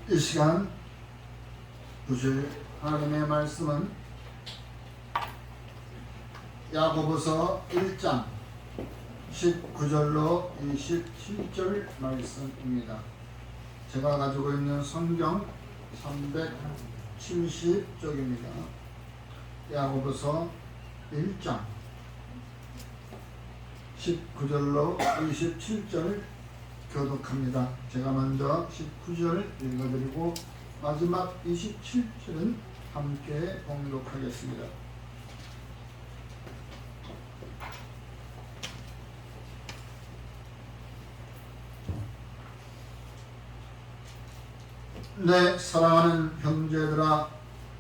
이 시간 보실 하나님의 말씀은 야고보서 1장 19절로 27절 말씀입니다. 제가 가지고 있는 성경 370쪽입니다. 야고보서 1장 19절로 27절 교독합니다. 제가 먼저 19절 읽어드리고 마지막 27절은 함께 봉독하겠습니다. 내 사랑하는 형제들아,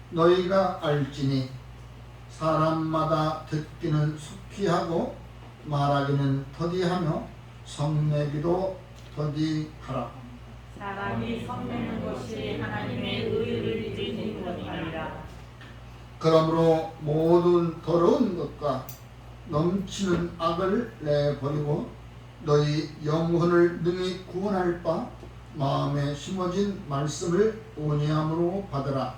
너희가 알지니 사람마다 듣기는 속히 하고 말하기는 더디하며 성내기도 더디하라. 사람이 성내는 것이 하나님의 의를 이루는 것이니라. 그러므로 모든 더러운 것과 넘치는 악을 내버리고 너희 영혼을 능히 구원할 바 마음에 심어진 말씀을 온유함으로 받으라.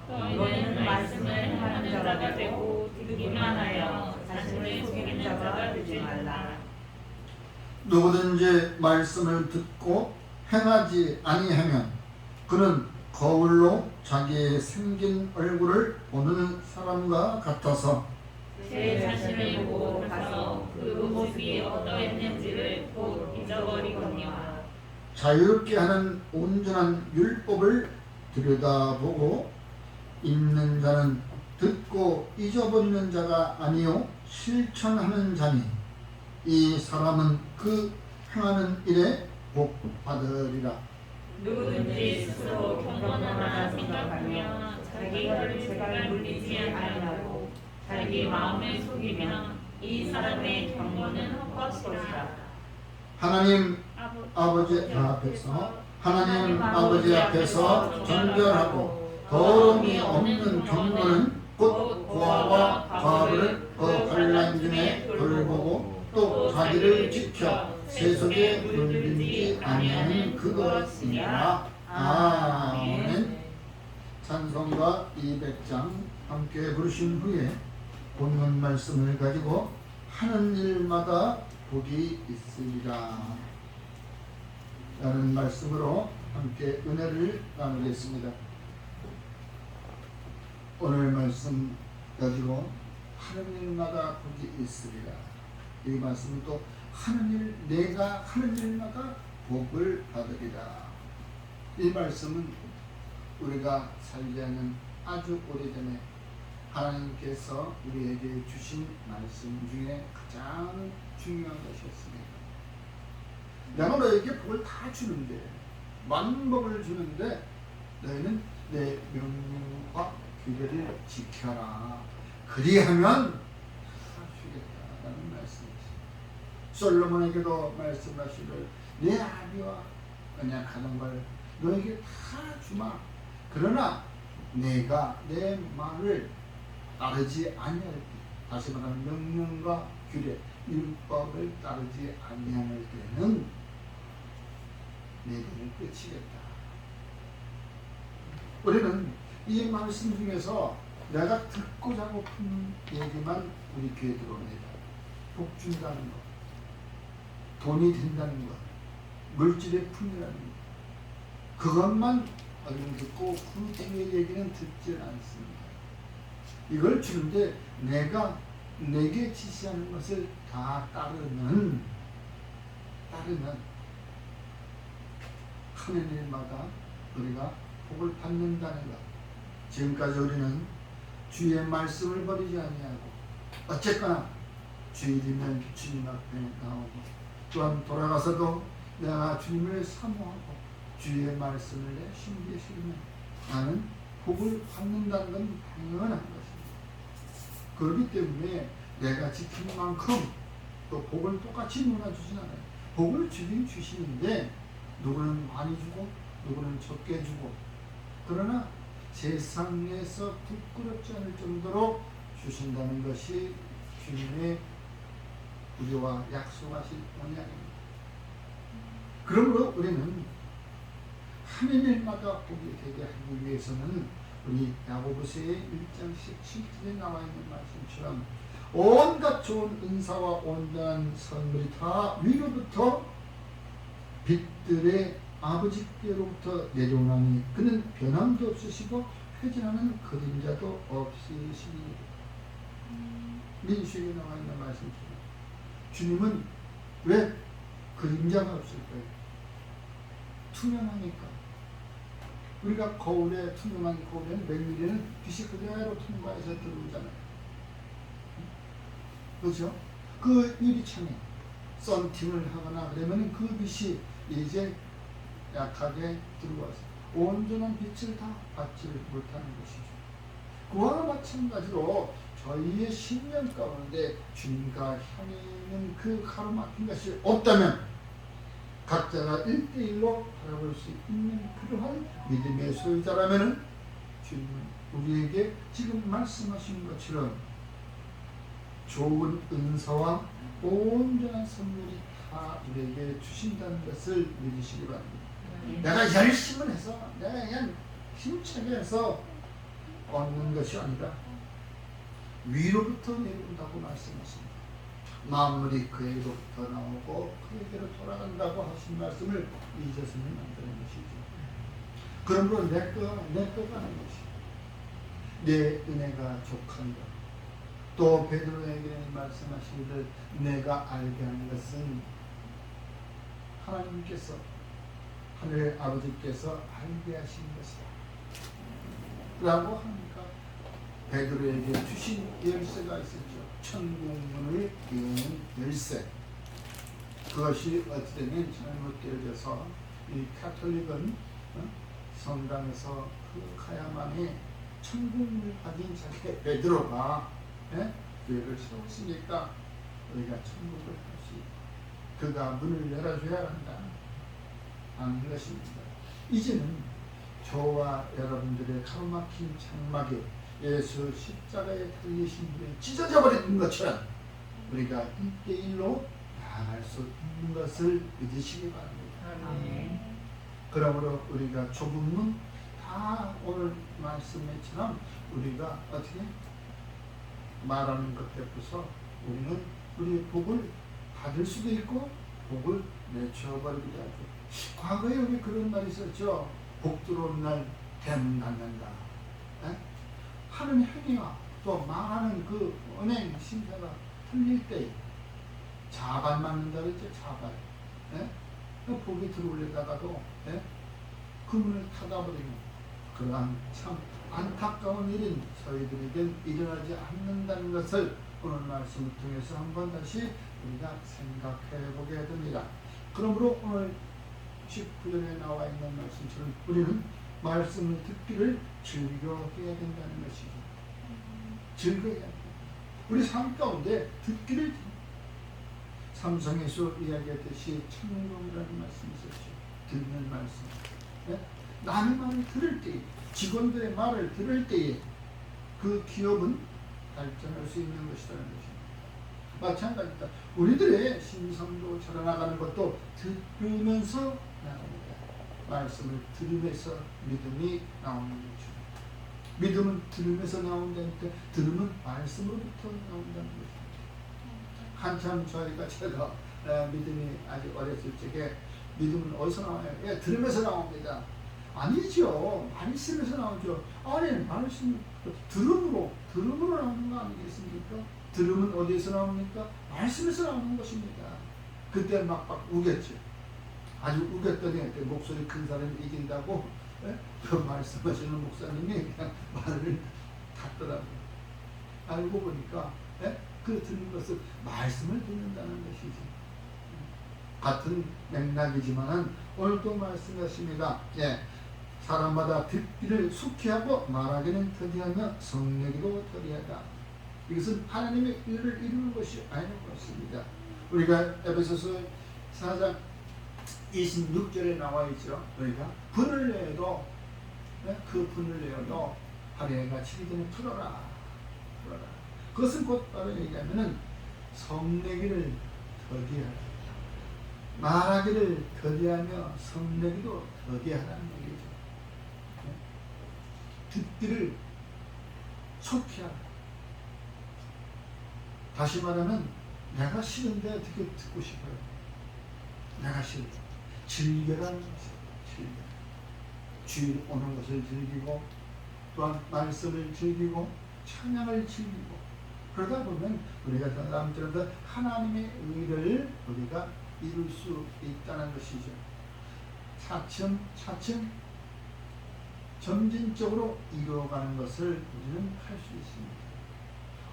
너희는 말씀을 행하는 자가 되고 듣기만 하여 자신을 속이는 자가 되지 말라. 누구든지 말씀을 듣고 행하지 아니하면 그는 거울로 자기의 생긴 얼굴을 보는 사람과 같아서 제 자신을 보고 가서 그 모습이 어떠했는지를 곧 잊어버리거니와 자유롭게 하는 온전한 율법을 들여다보고 읽는 자는 듣고 잊어버리는 자가 아니요 실천하는 자니 이 사람은 그 행하는 일에 복 받으리라. 누구든지 스스로 경건하다 생각하며 자기 혈육을 물리지 아니하고 자기 마음을 속이면 이 사람의 경건은 헛것 것이다. 하나님 아버지 앞에서 정결하고 더러움이 없는 경건은 곧 고아와 과부를 환난 중에 돌보고 또 자기를 지켜 세속에 물들이지 아니하는 그것이니라. 아멘. 찬송가 200장 함께 부르신 후에 본문 말씀을 가지고 하는 일마다 복이 있으리라 라는 말씀으로 함께 은혜를 나누겠습니다. 오늘 말씀 가지고 하는 일마다 복이 있으리라. 이 말씀은 또 하는 일, 내가 하는 일마다 복을 받으리라. 이 말씀은 우리가 살지 않는 아주 오래전에 하나님께서 우리에게 주신 말씀 중에 가장 중요한 것이었습니다. 내가 너에게 복을 다 주는데, 많은 복을 주는데 너희는 내 명령과 규례를 지켜라. 그리하면 주겠다라는 말씀이죠. 솔로몬에게도 말씀하시길 내 아비와 언약하는 걸 너에게 다 주마. 그러나 내가 내 말을 따르지 아니할 때, 다시 말하면 명령과 규례, 율법을 따르지 아니할 때는 내게는 끝이겠다. 우리는 이 말씀 중에서 내가 듣고자 하고픈 얘기만 우리 귀에 들어옵니다. 복 준다는 것, 돈이 된다는 것, 물질의 풍요라는 것, 그것만 얼른 듣고 그 뒤의 얘기는 듣지 않습니다. 이걸 주는데 내가 내게 지시하는 것을 다 따르면 하는 일마다 우리가 복을 받는다는 것. 지금까지 우리는 주의 말씀을 버리지 아니하고 어쨌거나 주일이면 주님 앞에 나오고 또한 돌아가서도 내가 주님을 사모하고 주의 말씀을 내 심기에 실으면 나는 복을 받는다는 건 당연한 것입니다. 그렇기 때문에 내가 지킨 만큼 또 복을 똑같이 몰아주진 않아요. 복을 주긴 주시는데 누구는 많이 주고 누구는 적게 주고, 그러나 세상에서 부끄럽지 않을 정도로 주신다는 것이 주님의 우리와 약속하신 언약입니다. 그러므로 우리는 하나님 일마다 보게 되게 하기 위해서는 우리 야고보서의 1장 17절에 나와 있는 말씀처럼 온갖 좋은 은사와 온전한 선물이 다 위로부터 빛들의 아버지께로부터 내려오나니 그는 변함도 없으시고 회진하는 그림자도 없으시니. 민수에게 나와 있는 말씀처럼 주님은 왜 그림자가 없을까요? 투명하니까. 우리가 거울에, 투명한 거울에는 맹일에는 빛이 그대로 통과해서 들어오잖아요. 그렇죠? 그 유리창에 썬팅을 하거나 그러면 그 빛이 이제 약하게 들어와서 온전한 빛을 다 받지 못하는 것이죠. 그와 마찬가지로 저희의 신년 가운데 주님과 향해 있는 그 가로막힌 것이 없다면 각자가 1대1로 바라볼 수 있는 그러한 믿음의 소유자라면 주님은 우리에게 지금 말씀하신 것처럼 좋은 은사와 온전한 선물이 다 우리에게 주신다는 것을 믿으시기 바랍니다. 내가 열심을 해서 내가 그냥 힘차게 해서 얻는 것이 아니라 위로부터 내려온다고 말씀하십니다. 만물이 그에게로부터 나오고 그에게로 돌아간다고 하신 말씀을 잊어서는 안 되는 것이죠. 그러므로 내 거가 하는 것이 내 은혜가 족한다. 또 베드로에게 말씀하시기를 내가 알게 하는 것은 하나님께서 하늘의 아버지께서 알게 하신 것이다 라고 하니까 베드로에게 주신 열쇠가 있었죠. 천국문을 여는 열쇠. 그것이 어찌되면 잘못되어져서 이 카톨릭은 성당에서 그 가야만이 천국문을 가진 자기 베드로가 교회를 세웠으니까 우리가 천국을 갈 수 있다. 그가 문을 열어줘야 한다 하는 것입니다. 이제는 저와 여러분들의 가로막힌 장막에 예수 십자가에 달리신 분이 찢어져 버리는 것처럼 우리가 1대1로 나아갈 수 있는 것을 믿으시기 바랍니다. 아멘. 그러므로 우리가 좁은 문 다 오늘 말씀처럼 우리가 어떻게 말하는 것 때문에 우리는 우리의 복을 받을 수도 있고 복을 내쳐버리기도 하죠. 과거에 우리 그런 말이 있었죠. 복 들어오는 날 대문 닫는다. 하는 행위와 또 말하는 그 은행 심사가 틀릴 때 자발 맞는다 그랬죠. 자발. 복이 들어오려다가도 그 문을 닫아버리는 그러한 참 안타까운 일인 저희들에겐 일어나지 않는다는 것을 오늘 말씀을 통해서 한번 다시 우리가 생각해 보게 됩니다. 그러므로 오늘 19절에 나와 있는 말씀처럼 우리는 말씀을 듣기를 즐겨해야 된다는 것이죠. 즐거워야 됩니다. 우리 삶 가운데 듣기를 삼성에서 이야기했듯이 청명이라는 말씀이 있었죠. 듣는 말씀. 남의 말을 들을 때, 직원들의 말을 들을 때에 그 기업은 발전할 수 있는 것이라는 것입니다. 마찬가지다. 우리들의 신성도 자라나가는 것도 들으면서 나갑니다. 말씀을 들으면서 믿음이 나오는 거죠. 믿음은 들으면서 나온다니까 들으면 말씀으로부터 나온다는 것입니다. 한참 제가 믿음이 아직 어렸을 적에 믿음은 어디서 나와요? 예, 들으면서 나옵니다. 아니죠. 말씀에서 나오죠. 아니 말씀 들음으로 나오는 거 아니겠습니까? 들음은 어디에서 나옵니까? 말씀에서 나오는 것입니다. 그때 막 우겼죠. 아주 우겼더니 목소리 큰 사람이 이긴다고 그 말씀하시는 목사님이 그냥 말을 닫더라고요. 알고 보니까 그 듣는 것을 말씀을 듣는다는 것이지. 같은 맥락이지만 오늘도 말씀하십니다. 사람마다 듣기를 숙해하고 말하기는 더디하며 성내기도 더디하다. 이것은 하나님의 일을 이루는 것이 아닌 것 같습니다. 우리가 에베소서 4장 26절에 나와 있죠. 우리가 분을 내어도 그 분을 내어도 하루에가 치기 전에 풀어라. 그것은 곧 바로 얘기하면은 성내기를 더디하다. 말하기를 더디하며 성내기도 더디하다는 얘기죠. 듣기를 속히 하라. 다시 말하면 내가 싫은데 어떻게 듣고 싶어요? 내가 싫어. 즐겨라는 것이에요. 즐겨. 주일 오는 것을 즐기고 또한 말씀을 즐기고 찬양을 즐기고 그러다 보면 우리가 다음처럼 하나님의 의를 우리가 이룰 수 있다는 것이죠. 차츰 점진적으로 이루어가는 것을 우리는 할 수 있습니다.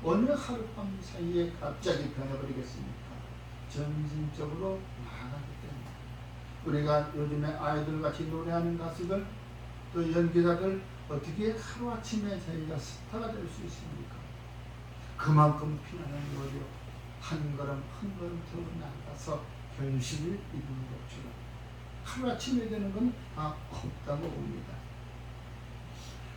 어느 하룻밤 사이에 갑자기 변해버리겠습니까? 점진적으로 나아가기 때문에. 우리가 요즘에 아이들같이 노래하는 가수들 또 연기자들 어떻게 하루아침에 저희가 스타가 될 수 있습니까? 그만큼 피나는 노력, 한 걸음 한 걸음 더 나아가서 결실을 이루는 것처럼 하루아침에 되는 건 다 없다고 봅니다.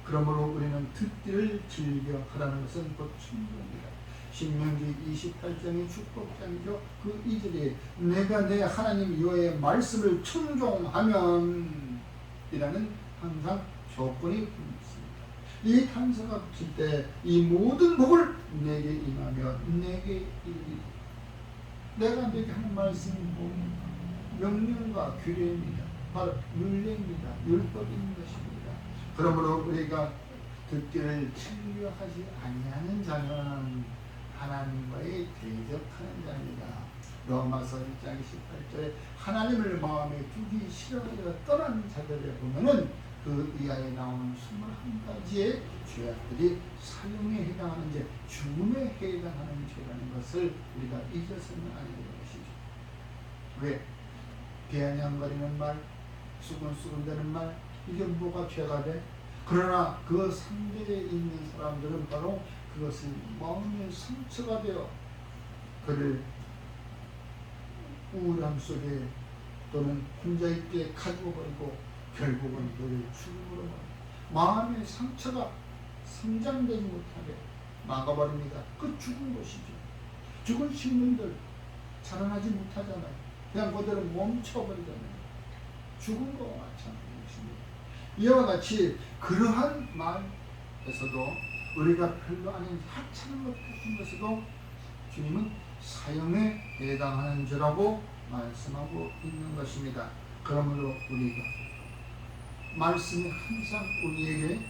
그러므로 우리는 듣기를 즐겨 하라는 것은 곧 충분합니다. 신명기 28장의 축복장이죠. 그 2절에 내가 내 하나님 여호와의 말씀을 청종하면 이라는 항상 조건이 붙습니다. 이 단서가 붙일 때 이 모든 복을 내게 임하며 내게 이르리라. 내가 내게 하는 말씀이 뭡니까? 명령과 규례입니다. 바로 율례입니다. 율법인 것입니다. 그러므로 우리가 듣기를 즐겨하지 아니하는 자는 하나님과의 대적하는 자입니다. 로마서 1장 18절에 하나님을 마음에 두기 싫어하여 떠난 자들에 보면은 그 이하에 나오는 21가지의 죄악들이 사형에 해당하는 죄, 죽음에 해당하는 죄라는 것을 우리가 잊어서는 안 되는 것이죠. 왜? 비아냥거리는 말, 수근수근대는 말, 이게 뭐가 죄가 돼? 그러나 그 상대에 있는 사람들은 바로 그것이 마음의 상처가 되어 그를 우울함 속에 또는 혼자 있게 가지고 버리고 결국은 그를 죽음으로 마음의 상처가 성장되지 못하게 막아버립니다. 그 죽은 것이죠. 죽은 식물들 자라나지 못하잖아요. 그냥 그대로 멈춰버리잖아요. 죽은 거와 마찬가지입니다. 이와 같이 그러한 말에서도 우리가 별로 아닌 하찮은 것 같은 것에도 주님은 사형에 해당하는 죄라고 말씀하고 있는 것입니다. 그러므로 우리가 말씀이 항상 우리에게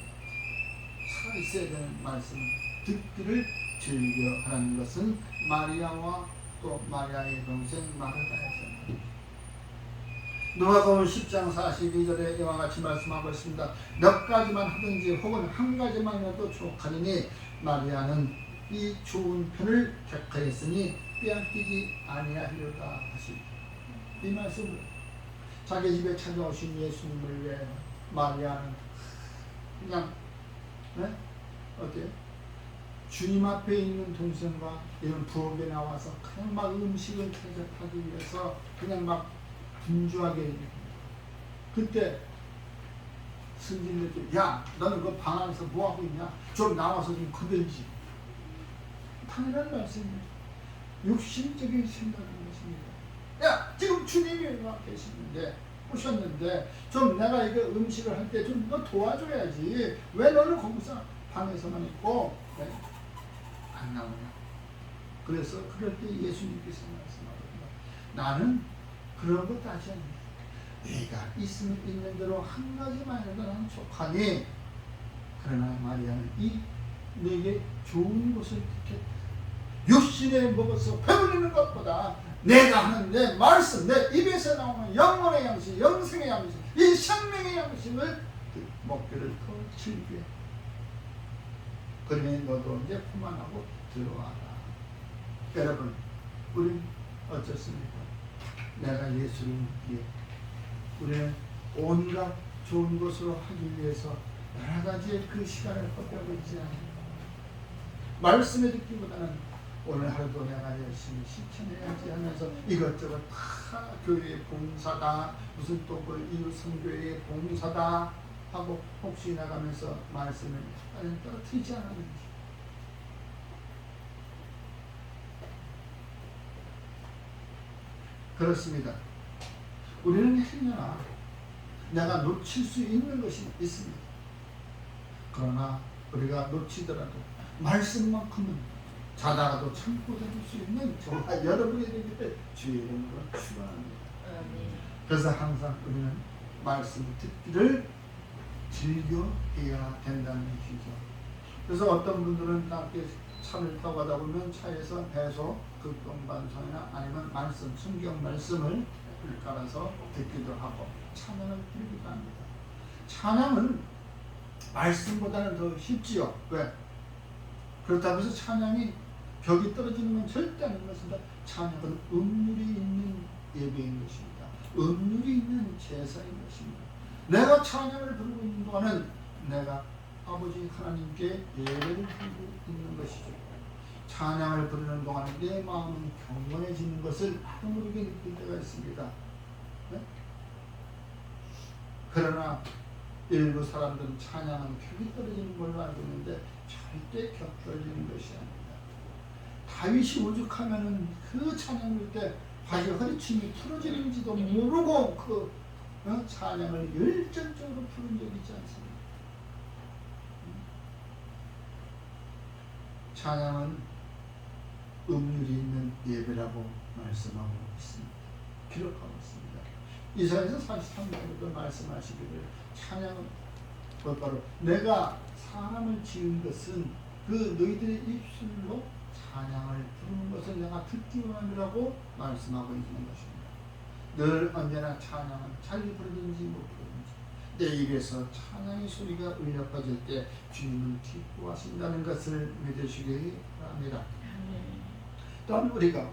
살아있어야 되는 말씀을 듣기를 즐겨 하라는 것은 마리아와 또 마리아의 동생 마르다였습니다. 누가복음 10장 42절에 이와 같이 말씀하고 있습니다. 몇 가지만 하든지 혹은 한 가지만이라도 족하리니 마리아는 이 좋은 편을 택하였으니 빼앗기지 아니하리로다 하시. 이 말씀을 자기 집에 찾아오신 예수님을 위해 마리아는 그냥 어때요? 주님 앞에 있는 동생과 이런 부엌에 나와서 그냥 막 음식을 대접하기 위해서 그냥 막 분주하게 그때 승진들이 야 너는 그 방 안에서 뭐하고 있냐? 좀 나와서 좀 거들지. 당연한 말씀이에요. 육신적인 생각인 것입니다. 야 지금 주님이 와 계시는데 오셨는데 좀 내가 이거 음식을 할 때 좀 너 도와줘야지. 왜 너는 거기서 방에서만 있고 안 나오냐? 그래서 그럴 때 예수님께서 말씀하거든요. 나는 그런 것 따지 않는다. 네가 있으면 있는 대로 한 가지만 해도 난 족하니 그러나 마리아는 이 내게 좋은 것을 택했다. 육신에 먹어서 배부르는 것보다 내가 하는 내 말씀, 내 입에서 나오는 영혼의 양식, 영생의 양식, 이 생명의 양식을 먹기를 더 즐겨. 그러니 너도 이제 그만하고 들어와라. 여러분, 우린 어떻습니까? 내가 예수를 믿기에 우리는 온갖 좋은 것으로 하기 위해서 여러 가지의 그 시간을 허비하고 있지 않아요. 말씀을 듣기보다는 오늘 하루도 내가 열심히 실천해야지 하면서 이것저것 다 교회의 봉사다 무슨 또 그 이웃선교회의 봉사다 하고 혹시 나가면서 말씀을 떨어뜨리지 않았는지. 그렇습니다. 우리는 행여나 내가 놓칠 수 있는 것이 있습니다. 그러나 우리가 놓치더라도 말씀만큼은 자다가도 참고 들을 수 있는 정말 여러분이 되기를 주의 이름으로 축원합니다. 그래서 항상 우리는 말씀 듣기를 즐겨해야 된다는 것이죠. 그래서 어떤 분들은 밖에 차를 타고 가다 보면 차에서 배소 극동반성이나 아니면 말씀, 성경 말씀을 깔아서 듣기도 하고 찬양을 드리기도 합니다. 찬양은 말씀보다는 더 쉽지요. 왜? 그렇다고 해서 찬양이 벽이 떨어지는 건 절대 아닌 것입니다. 찬양은 음률이 있는 예배인 것입니다. 음률이 있는 제사인 것입니다. 내가 찬양을 부르고 있는 동안은 내가 아버지 하나님께 예배를 드리고 있는 것이죠. 찬양을 부르는 동안 내 마음은 경건해지는 것을 나도 모르게 느낄 때가 있습니다. 네? 그러나 일부 사람들은 찬양은 벽이 떨어지는 걸로 알고 있는데 절대 벽 떨어지는 것이 아닙니다. 다윗이 오죽하면은 그 찬양을 때 바지 허리춤이 풀어지는지도 모르고 그 찬양을 열정적으로 부른 적이 있지 않습니까? 찬양은 음률이 있는 예배라고 말씀하고 있습니다. 기록하고 있습니다. 이사야서 43장에도 말씀하시기를 찬양은 곧바로 내가 사람을 지은 것은 그 너희들의 입술로 찬양을 부르는 것을 내가 듣기 원함이라고 말씀하고 있는 것입니다. 늘 언제나 찬양은 잘 부르든지 못 부르든지 내 입에서 찬양의 소리가 울려 퍼질 때 주님은 기뻐하신다는 것을 믿으시기 바랍니다. 또한 우리가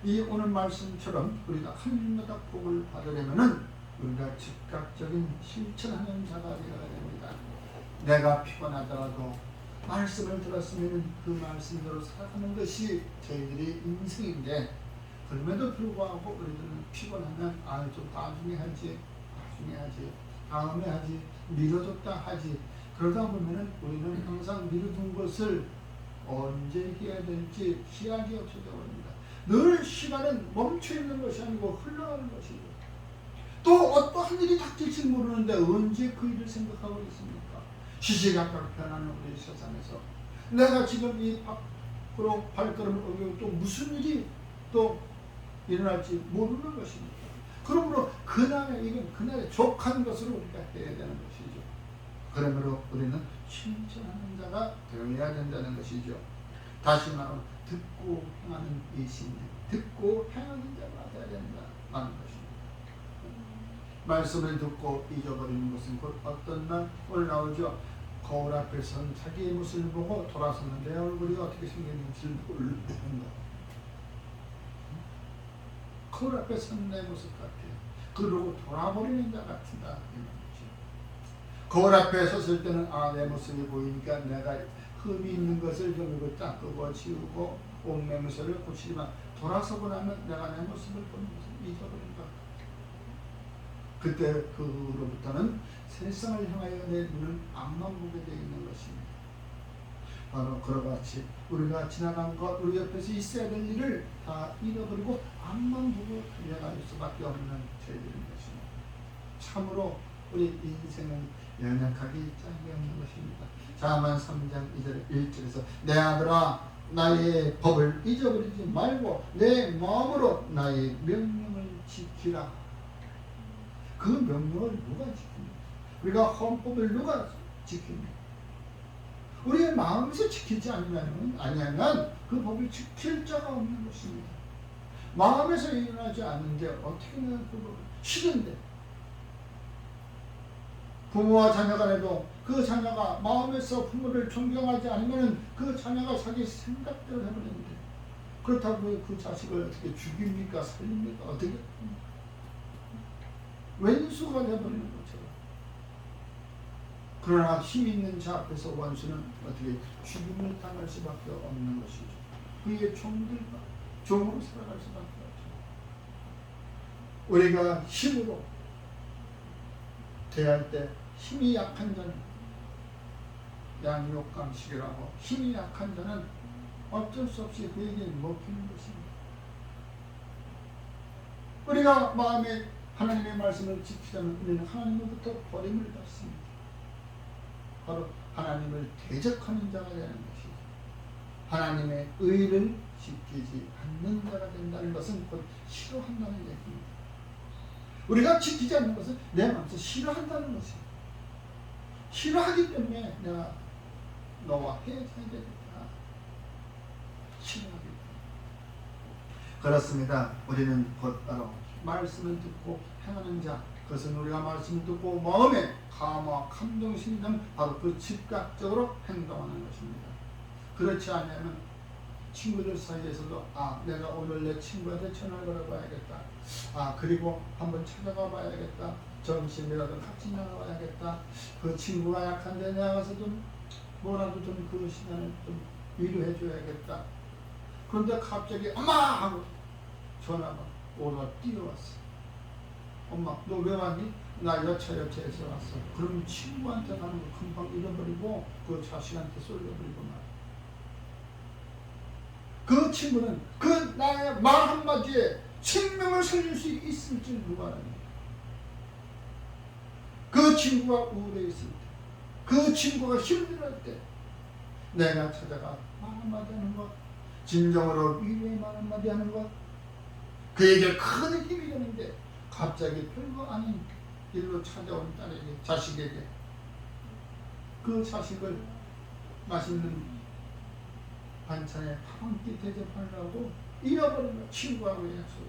이 오늘 말씀처럼 우리가 하늘마다 복을 받으려면은 우리가 즉각적인 실천하는 자가 되어야 됩니다. 내가 피곤하더라도 말씀을 들었으면 그 말씀대로 살아가는 것이 저희들의 인생인데 그럼에도 불구하고 우리들은 피곤하면 좀 나중에 하지 다음에 하지 미뤄뒀다 하지 그러다 보면은 우리는 항상 미뤄둔 것을 언제 해야 될지 희약이 없어져 버립니다. 늘 시간은 멈춰있는 것이 아니고 흘러가는 것이죠. 또 어떠한 일이 닥칠지 모르는데 언제 그 일을 생각하고 있습니까? 시시각각 변하는 우리 세상에서 내가 지금 이 밖으로 발걸음을 옮기고 또 무슨 일이 또 일어날지 모르는 것입니다. 그러므로 그날의 일은 그날의 족한 것으로 우리가 해야 되는 것이죠. 그러므로 우리는 실천하는 자가 되어야 된다는 것이죠. 다시 말하면 듣고 행하는 이 신앙, 듣고 행하는 자가 되어야 된다는 것입니다. 말씀을 듣고 잊어버리는 것은 곧 어떤 날 올라오죠. 거울 앞에 선 자기의 모습을 보고 돌아서는 내 얼굴이 어떻게 생겼는지를 모르는 것. 거울 앞에 선 내 모습 같아요. 그러고 돌아버리는 자 같다. 거울 앞에 섰을 때는 내 모습이 보이니까 내가 흠이 있는 것을 좀 이거 닦고 지우고 옷매무새를 고치지만 돌아서고 나면 내가 내 모습을 보는 것을 잊어버린다. 그때 그 후로부터는 세상을 향하여 내 눈은 앞만 보게 되어 있는 것입니다. 바로 그와 같이 우리가 지나간 것, 우리 옆에서 있어야 될 일을 다 잃어버리고 앞만 보고 달려갈 수밖에 없는 저희들인 것입니다. 참으로 우리 인생은 연약하기 짝이 없는 것입니다. 자만 3장 2절 1절에서 내 아들아 나의 법을 잊어버리지 말고 내 마음으로 나의 명령을 지키라. 그 명령을 누가 지킵니까? 우리가 헌법을 누가 지킵니까? 우리의 마음에서 지키지 아니하면 그 법을 지킬 자가 없는 것입니다. 마음에서 일어나지 않는데 어떻게 그 법을 싫은데 부모와 자녀 간에도 그 자녀가 마음에서 부모를 존경하지 않으면 그 자녀가 자기 생각대로 해버리는데 그렇다고 그 자식을 어떻게 죽입니까? 살립니까? 어떻게? 왼수가 되어버리는 것처럼. 그러나 힘 있는 자 앞에서 원수는 어떻게 죽임을 당할 수밖에 없는 것이죠. 그의 종들과 종으로 살아갈 수밖에 없죠. 우리가 힘으로 대할 때 힘이 약한 자는 양육강식이라고 힘이 약한 자는 어쩔 수 없이 그에게 먹히는 것입니다. 우리가 마음에 하나님의 말씀을 지키자면 우리는 하나님으로부터 버림을 받습니다. 바로 하나님을 대적하는 자가 되는 것이죠. 하나님의 의를 지키지 않는 자가 된다는 것은 곧 싫어한다는 얘기입니다. 우리가 지키지 않는 것은 내 마음에서 싫어한다는 것이에요. 싫어하기 때문에 내가 너와 헤어져야 되겠다. 싫어하기 때문에. 그렇습니다. 우리는 곧바로 말씀을 듣고 행하는 자, 그것은 우리가 말씀을 듣고 마음에 감화 감동심이 는 바로 그 즉각적으로 행동하는 것입니다. 그렇지 않으면 친구들 사이에서도 내가 오늘 내 친구한테 전화를 걸어봐야겠다. 그리고 한번 찾아가 봐야겠다. 점심이라도 같이 나가봐야겠다. 그 친구가 약한데 내가 가서 좀 뭐라도 좀 그 시간을 좀 위로해 줘야겠다. 그런데 갑자기 엄마 하고 전화가 오다 뛰어왔어. 엄마 너 왜 왔니? 나 여차여차해서 왔어. 그럼 친구한테 가는 거 금방 잃어버리고 그 자식한테 쏠려버리고 말. 그 친구는 그 나의 말 한마디에 생명을 살릴 수 있을 줄 누가 아느냐. 그 친구가 우울해 있을 때, 그 친구가 힘들할 때 내가 찾아가 말 한마디 하는 것, 진정으로 위로의 말 한마디 하는 것, 그에게 큰 힘이 되는데 갑자기 별거 아닌 일로 찾아온 딸에게, 자식에게 그 자식을 맛있는 반찬에 밥 한 끼 대접하려고 잃어버리면 친구하고 약속.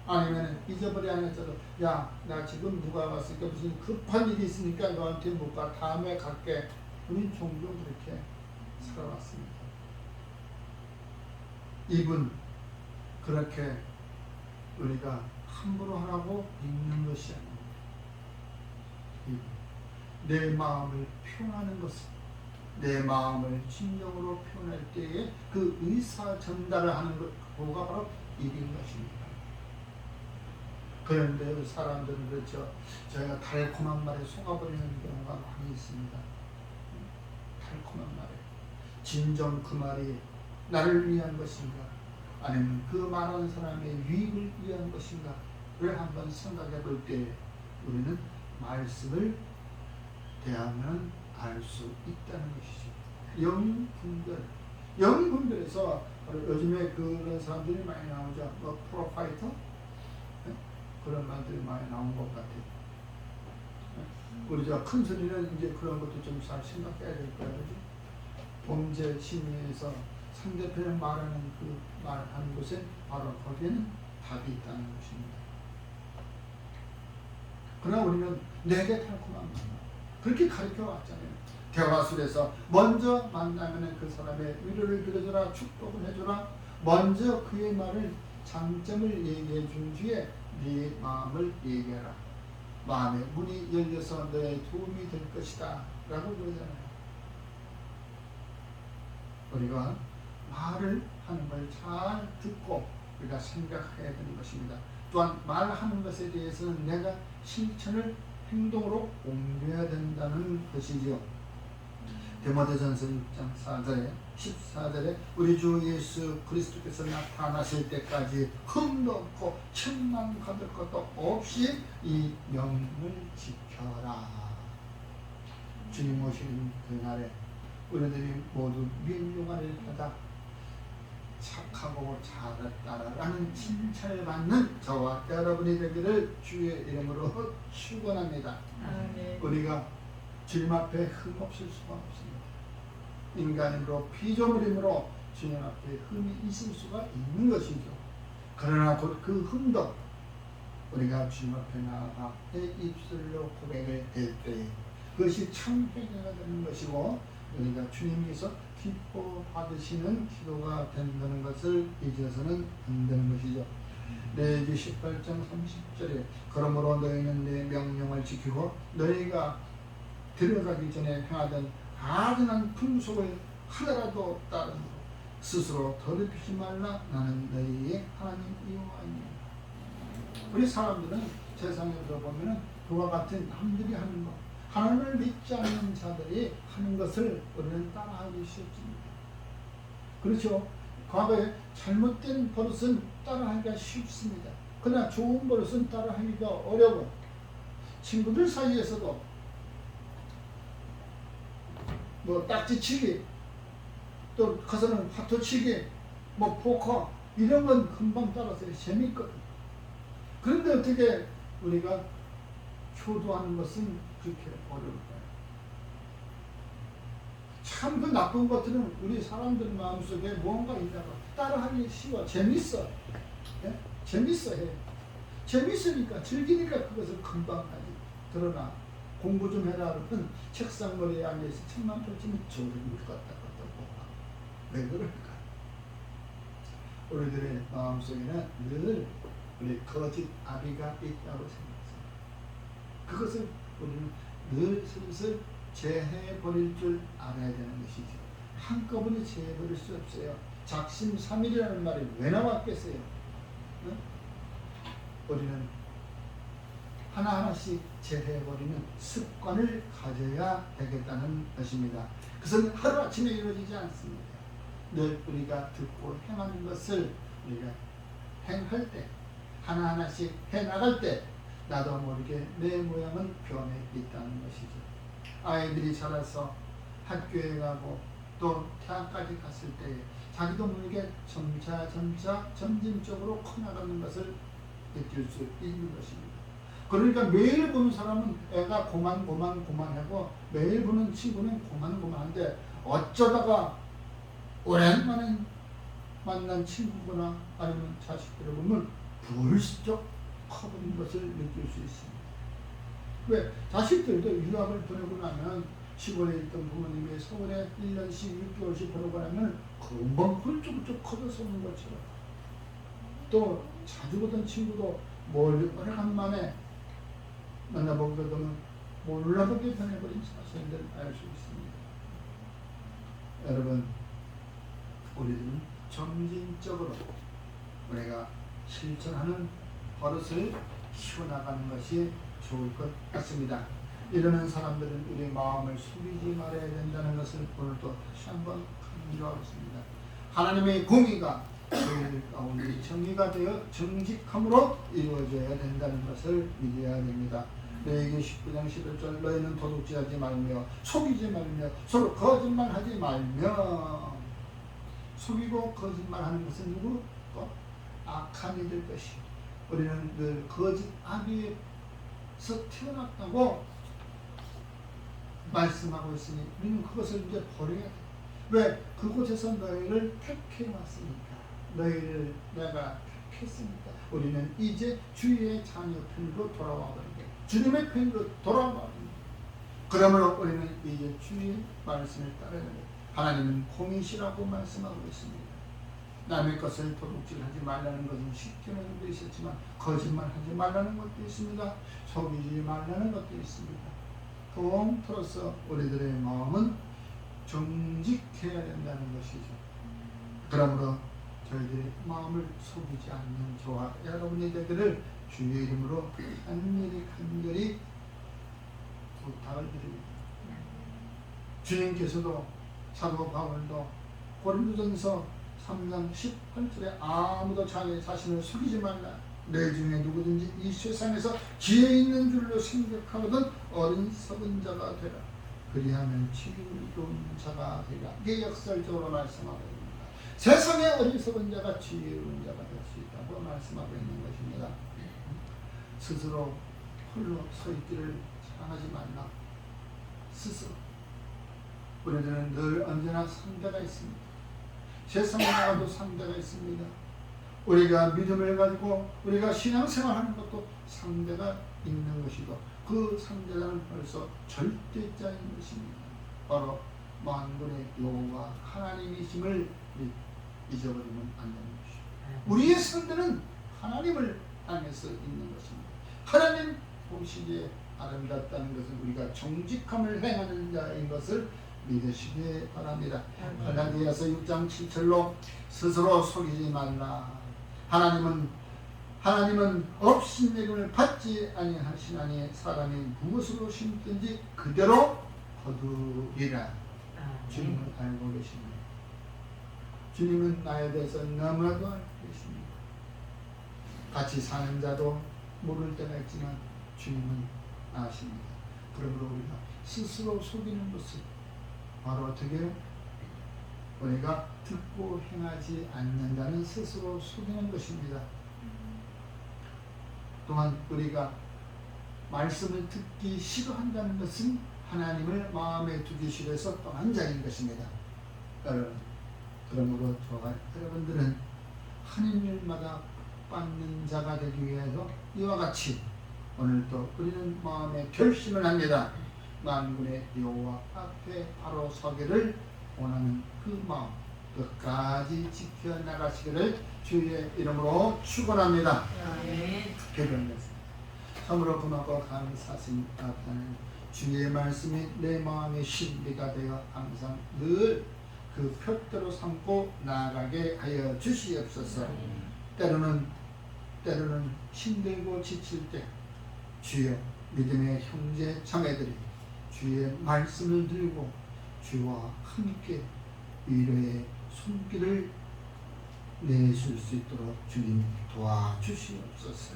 아니면 잊어버리 안 했어도 야, 나 지금 누가 왔으니까 무슨 급한 일이 있으니까 너한테 못 가. 다음에 갈게. 우린 종종 그렇게 살아왔습니다. 이분 그렇게 우리가 함부로 하라고 읽는 것이 아닙니다. 내 마음을 표현하는 것은 내 마음을 진정으로 표현할 때에 그 의사 전달을 하는 것가 바로 일인 것입니다. 그런데 사람들은 그렇죠. 저희가 달콤한 말에 속아버리는 경우가 많이 있습니다. 달콤한 말에 진정 그 말이 나를 위한 것인가, 아니면 그 말하는 사람의 유익을 위한 것인가를 한번 생각해 볼 때 우리는 말씀을 대하면 알 수 있다는 것이죠. 영분별에서 요즘에 그런 사람들이 많이 나오죠. 프로파이터? 그런 말들이 많이 나온 것 같아요. 우리 큰 소리는 이제 그런 것도 좀 잘 생각해야 될 거예요. 범죄 심리에서 상대편의 말하는 그 말하는 것에 바로 거기에는 답이 있다는 것입니다. 그러나 우리는 내게 달콤한 말, 그렇게 가르쳐 왔잖아요. 대화술에서 먼저 만나면 그 사람의 위로를 빌어줘라, 축복을 해줘라. 먼저 그의 말을 장점을 얘기해 준 뒤에 네 마음을 얘기해라. 마음의 문이 열려서 너의 도움이 될 것이다 라고 그러잖아요. 우리가 말을 하는 걸 잘 듣고 우리가 생각해야 되는 것입니다. 또한 말하는 것에 대해서는 내가 실천을 행동으로 옮겨야 된다는 것이죠. 디모데전서 6장 14절에 우리 주 예수 그리스도께서 나타나실 때까지 흠도 없고 천만 가득 것도 없이 이 명을 지켜라. 주님 오시는 그날에 우리들이 모두 민중아를 받아 착하고 잘했다라는 칭찬을 받는 저와 여러분이 되기를 주의 이름으로 축원합니다. 우리가 주님 앞에 흠 없을 수가 없습니다. 인간으로 피조물이므로 주님 앞에 흠이 있을 수가 있는 것이죠. 그러나 곧 그 흠도 우리가 주님 앞에 나아가 내 입술로 고백을 할 때 그것이 참 회개가 되는 것이고 우리가 주님께서 기뻐 받으시는 기도가 된다는 것을 잊어서는 안 되는 것이죠. 레위기 18장 30절에 그러므로 너희는 내 명령을 지키고 너희가 들어가기 전에 행하던 아둔한 풍속을 하나라도 따르고 스스로 더럽히지 말라. 나는 너희의 하나님 여호와이니라. 우리 사람들은 세상에서 보면은 그와 같은 남들이 하는 것, 하나님을 믿지 않는 자들이 하는 것을 우리는 따라하기 쉽습니다. 그렇죠? 과거에 잘못된 버릇은 따라하기가 쉽습니다. 그러나 좋은 버릇은 따라하기가 어려워. 친구들 사이에서도 뭐 딱지치기, 또 가서는 화투치기, 뭐 포커 이런 건 금방 따라서 재밌거든. 그런데 어떻게 우리가 효도하는 것은 그렇게 어려울까요? 참 그 나쁜 것들은 우리 사람들 마음속에 무언가 있다가 따라하기 쉬워. 재밌어. 예? 재밌어 해. 재밌으니까 즐기니까 그것을 금방 하지. 그러나 공부 좀 해라 그러면 책상 머리에 앉아있어 책만 펼치면 저런 것 같다 뭐가. 왜 그럴까? 우리들의 마음속에는 늘 우리 거짓 아비가 있다고 생각해요. 그것을 우리는 늘 슬슬 제해버릴 줄 알아야 되는 것이죠. 한꺼번에 제해버릴 수 없어요. 작심삼일이라는 말이 왜 나왔겠어요? 응? 우리는 하나하나씩 제해버리는 습관을 가져야 되겠다는 것입니다. 그것은 하루아침에 이루어지지 않습니다. 늘 우리가 듣고 행하는 것을 우리가 행할 때, 하나하나씩 해나갈 때 나도 모르게 내 모양은 변해 있다는 것이죠. 아이들이 자라서 학교에 가고 또 대학까지 갔을 때 자기도 모르게 점차 점진적으로 커나가는 것을 느낄 수 있는 것입니다. 그러니까 매일 보는 사람은 애가 고만하고 매일 보는 친구는 고만한데 어쩌다가 오랜만에 만난 친구거나 아니면 자식들을 보면 불쑥 커버린 것을 느낄 수 있습니다. 왜? 자식들도 유학을 보내고 나면 시골에 있던 부모님이 서울에 1년씩 6개월씩 보내고 나면 금방 훌쩍훌쩍 커져서 오는 것처럼, 또 자주 보던 친구도 오래간만에 만나보게 되면 몰라보게 변해버린 사실을 알 수 있습니다. 여러분, 우리들은 점진적으로 우리가 실천하는 버릇을 키워나가는 것이 좋을 것 같습니다. 이러는 사람들은 우리 마음을 숙이지 말아야 된다는 것을 오늘도 다시 한번 강조하겠습니다. 하나님의 공의가 저희들 가운데 정의가 되어 정직함으로 이루어져야 된다는 것을 믿어야 됩니다. 레위기 19장 11절 너희는 도둑질하지 말며 속이지 말며 서로 거짓말하지 말며. 속이고 거짓말하는 것은 누구? 또 악한 이들 것이. 우리는 늘 거짓 아비에서 태어났다고 말씀하고 있으니 우리는 그것을 이제 버려야 돼. 왜? 그곳에서 너희를 택해 왔으니까. 너희를 내가 택했으니까. 우리는 이제 주의 자녀 편으로 돌아와 버리게. 주님의 편으로 돌아와 버리게. 그러므로 우리는 이제 주의 말씀을 따라야 돼. 하나님은 공의시라고 말씀하고 있습니다. 남의 것을 도둑질하지 말라는 것은 쉽게는 도 있었지만 거짓말하지 말라는 것도 있습니다. 속이지 말라는 것도 있습니다. 통틀어서 우리들의 마음은 정직해야 된다는 것이죠. 그러므로 저희들의 마음을 속이지 않는 저와 여러분의 되기를 주의 이름으로 간절히 부탁을 드립니다. 주님께서도 사도 바울도 고린도전서 3장 18절에 아무도 자기 자신을 속이지 말라. 내 중에 누구든지 이 세상에서 지혜 있는 줄로 생각하거든 어리석은 자가 되라. 그리하면 지혜로운 자가 되라. 이게 역설적으로 말씀하고 있습니다. 세상에 어리석은 자가 지혜로운 자가 될 수 있다고 말씀하고 있는 것입니다. 스스로 홀로 서 있기를 자랑하지 말라. 스스로. 우리들은 늘 언제나 상대가 있습니다. 세상에 나가도 상대가 있습니다. 우리가 믿음을 가지고 우리가 신앙생활하는 것도 상대가 있는 것이고 그 상대는 벌써 절대자인 것입니다. 바로 만군의 여호와 하나님이심을 잊어버리면 안 되는 것입니다. 우리의 상대는 하나님을 향해서 있는 것입니다. 하나님 보시기에 아름답다는 것은 우리가 정직함을 행하는 자인 것을 믿으시기 바랍니다. 갈라디아서 6장 7절로 스스로 속이지 말라. 하나님은 업신여김을 받지 아니하시나니 사람이 무엇으로 심든지 그대로 거두리라. 주님은 알고 계십니다. 주님은 나에 대해서 너무나도 알고 계십니다. 같이 사는 자도 모를 때가 있지만 주님은 아십니다. 그러므로 우리가 스스로 속이는 것은 바로 어떻게 우리가 듣고 행하지 않는다는 스스로 속이는 것입니다. 또한 우리가 말씀을 듣기 싫어한다는 것은 하나님을 마음에 두기 싫어서 떠난 자인 것입니다. 여러분, 그러므로 여러분들은 하는 일마다 받는 자가 되기 위해서 이와 같이 오늘도 우리는 마음에 결심을 합니다. 만군의 여호와 앞에 바로 서기를 원하는 그 마음 끝까지 지켜나가시기를 주의 이름으로 축원합니다. 아멘. 기도하겠습니다. 참으로 고맙고 감사하십니다. 주의 말씀이 내 마음의 신비가 되어 항상 늘 그 표대로 삼고 나아가게 하여 주시옵소서. 때로는 힘들고 지칠 때 주여 믿음의 형제 자매들이 주의 말씀을 들고 주와 함께 위로의 손길을 내줄 수 있도록 주님 도와주시옵소서.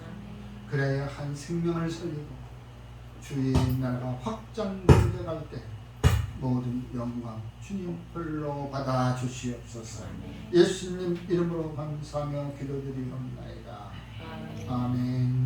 그래야 한 생명을 살리고 주의 나라가 확장되어갈 때 모든 영광 주님 홀로 받아 주시옵소서. 예수님 이름으로 감사하며 기도드리옵나이다. 아멘.